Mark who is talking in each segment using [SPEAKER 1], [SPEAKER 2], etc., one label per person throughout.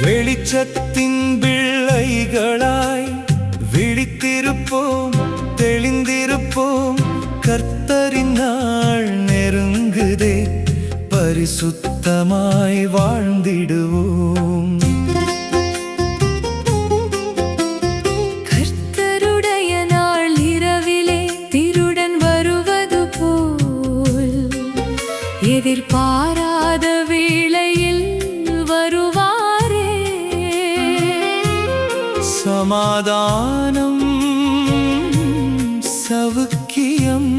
[SPEAKER 1] வெளிச்சத்தின் பிள்ளைகளாய் விழித்திருப்போம், தெளிந்திருப்போம். கர்த்தரின் நாள் நெருங்குதே, பரிசுத்தமாய் வாழ்ந்திடுவோம்.
[SPEAKER 2] கர்த்தருடைய நாள் இரவிலே திருடன் வருவது போல், எதிர்பாராத வேளையில் வருவாரே.
[SPEAKER 1] சமாதானம் சவுக்கியம்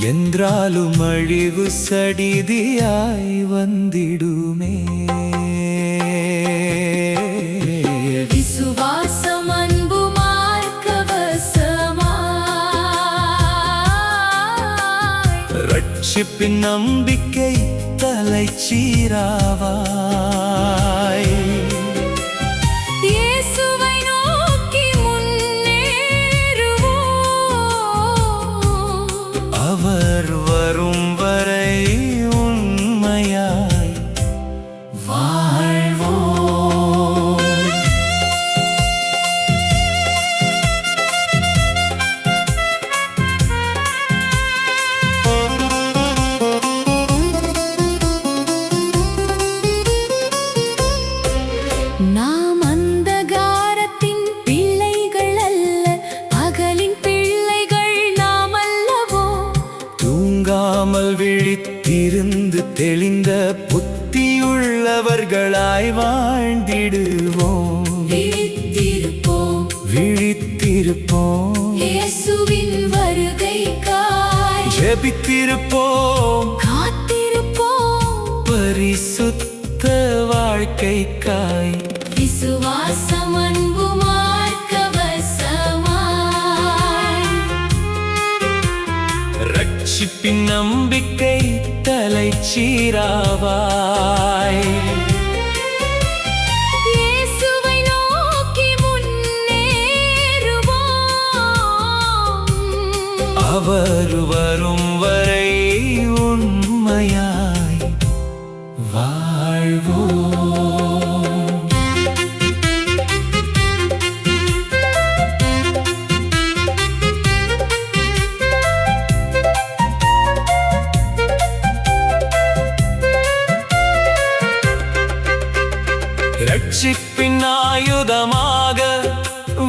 [SPEAKER 1] என்றாலும் அழிவு சடிதியாய் வந்திடுமே.
[SPEAKER 2] விசுவாசம் அன்பு மார்க்கவசமாய்,
[SPEAKER 1] ரட்சிப்பின் நம்பிக்கை தலைச்சீராவாய்.
[SPEAKER 2] இயேசுவை நோக்கி முன்னேறுவோம்,
[SPEAKER 1] அவர் வரும் வரை உண்மையாய் வாழ்வோம்.
[SPEAKER 2] நாம் அந்தகாரத்தின் பிள்ளைகள் அல்ல, பகலின் பிள்ளைகள் நாம் அல்லவோ.
[SPEAKER 1] தூங்காமல் விழித்திருந்து தெளிந்த புத்தியுள்ளவர்களாய் வாழ்ந்திடுவோம்.
[SPEAKER 2] விழித்திருப்போம்,
[SPEAKER 1] விழித்திருப்போம்.
[SPEAKER 2] இயேசுவின் வருகைக்காய்
[SPEAKER 1] ஜெபித்திருப்போம்,
[SPEAKER 2] காத்திருப்போம்.
[SPEAKER 1] பரிசுத்த வாழ்க்கைக்காய்.
[SPEAKER 2] விசுவாசம் அன்பு மார்க்கவசமாய்,
[SPEAKER 1] ரட்சிப்பின் நம்பிக்கை தலைச்சீராவாய்.
[SPEAKER 2] இயேசுவை நோக்கி முன்னேறுவோம்,
[SPEAKER 1] அவர் வரும் வரை உண்மையாய் வாழ்வோம். ரட்சிப்பின் ஆயுதமாக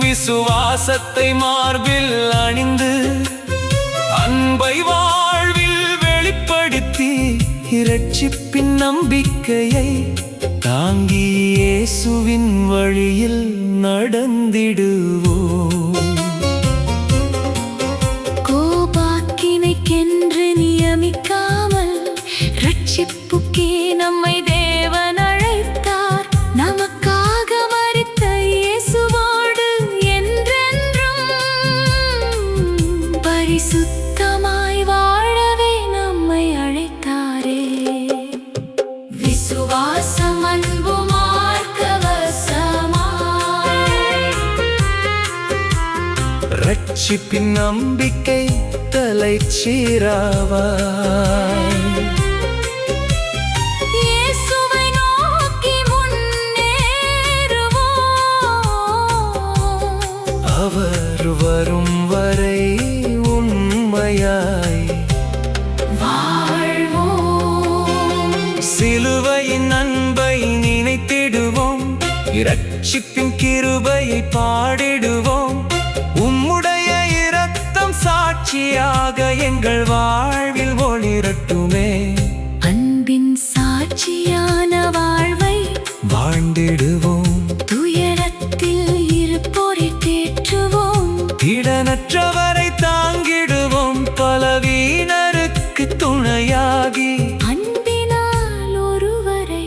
[SPEAKER 1] விசுவாசத்தை மார்பில் அணிந்து, அன்பை வாழ்வில் வெளிப்படுத்தி, இரட்சிப்பின் நம்பிக்கையை தாங்கி இயேசுவின் வழியில் நடந்திடுவோம்.
[SPEAKER 2] கோபாக்கினைக்கென்று நியமிக்காமல் ரட்சிப்புக்கே நம்மை தேவன் அழைத்தார். நமக்காக மரித்த இயேசுவோடு என்றென்றும் பரிசுத்தமாய் வாழவே நம்மை அழைத்தாரே. விசுவாசம் அன்பு மார்க்கவசமாய்,
[SPEAKER 1] ரட்சிப்பின் நம்பிக்கை தலைச்சீராவாய்.
[SPEAKER 2] இயேசுவை நோக்கி முன்னேறுவோம்,
[SPEAKER 1] அவர் வரும் வரை உண்மையாய்
[SPEAKER 2] வாழ்வோம்.
[SPEAKER 1] சிலுவையின் அன்பை நினைத்திடுவோம், இரட்சிப்பின் கிருபையை பாடிடுவோம். உம்முடைய இரத்தம் சாட்சியாக எங்கள் வாழ்வில் ஒளிரட்டுமே.
[SPEAKER 2] அன்பின் சாட்சியான வாழ்வை
[SPEAKER 1] வாழ்ந்திடுவோம்,
[SPEAKER 2] துயரத்தில் இருப்போரை தேற்றுவோம்.
[SPEAKER 1] திடனற்றவரை தாங்கிடுவோம், பலவீனருக்கு துணையாகி
[SPEAKER 2] அன்பினால் ஒருவரை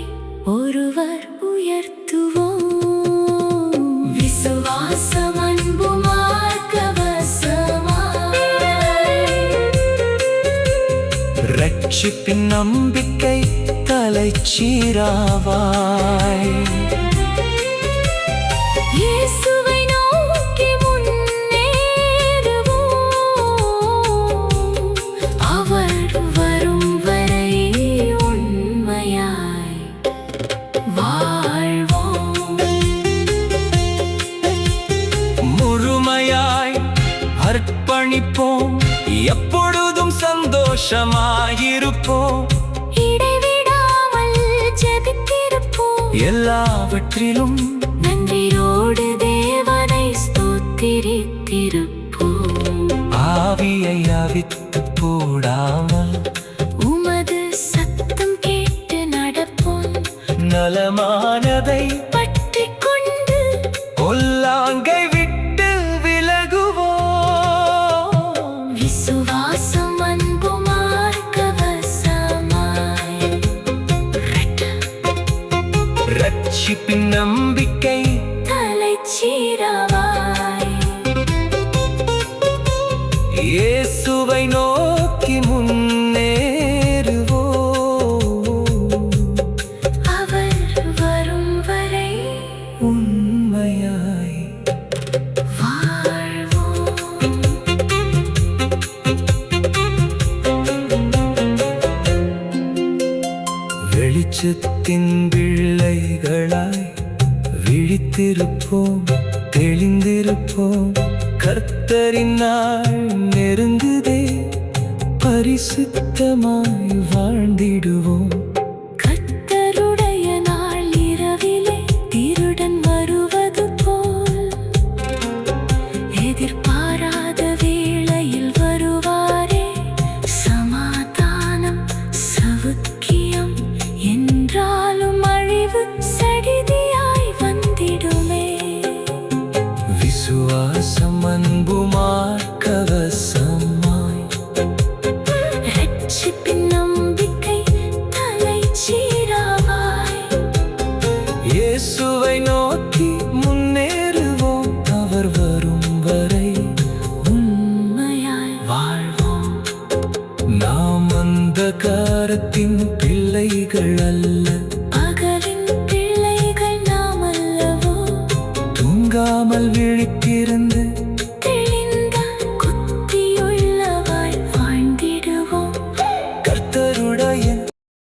[SPEAKER 2] ஒருவர் உயர்த்துவோம். விசுவாசம் அன்பு மார்க்கவசமாய்,
[SPEAKER 1] ரட்சிப்பின் நம்பிக்கை தலைச்சீராவாய்.
[SPEAKER 2] இயேசுவை நோக்கி முன்னேறுவோம், அவர் வரும் வரை உண்மையாய்
[SPEAKER 1] சந்தோஷமாயிருப்போம்,
[SPEAKER 2] இடைவிடாமல் ஜெபித்திருப்போம்.
[SPEAKER 1] எல்லாவற்றிலும்
[SPEAKER 2] நன்றியோடு தேவனை ஸ்தோத்திரித்திருப்போம்.
[SPEAKER 1] ஆவியை அவித்து போடாமல்
[SPEAKER 2] உமது சத்தம் கேட்டு நடப்போம்.
[SPEAKER 1] நலமானதை
[SPEAKER 2] பற்றிக் கொண்டு
[SPEAKER 1] பொல்லாங்கை விட்டு விலகுவோம்.
[SPEAKER 2] விசுவாசம் அன்பு மார்க்கவசமாய்
[SPEAKER 1] ரட்சிப்பின் நம்பிக்கை
[SPEAKER 2] தலைச்சீரவாய்
[SPEAKER 1] இயேசுவை நோக்கி முன்னேறுவோம்.
[SPEAKER 2] அவர் வரும் வரை
[SPEAKER 1] உண்மையாய்
[SPEAKER 2] வாழ்வோம்.
[SPEAKER 1] வெளிச்சத்தின் பிள்ளைகளாய் விழித்திருப்போம், தெளிந்திருப்போம். கர்த்தரின் நாள் நெருங்குதே, பரிசுத்தமாய் வாழ்ந்திடுவோம்.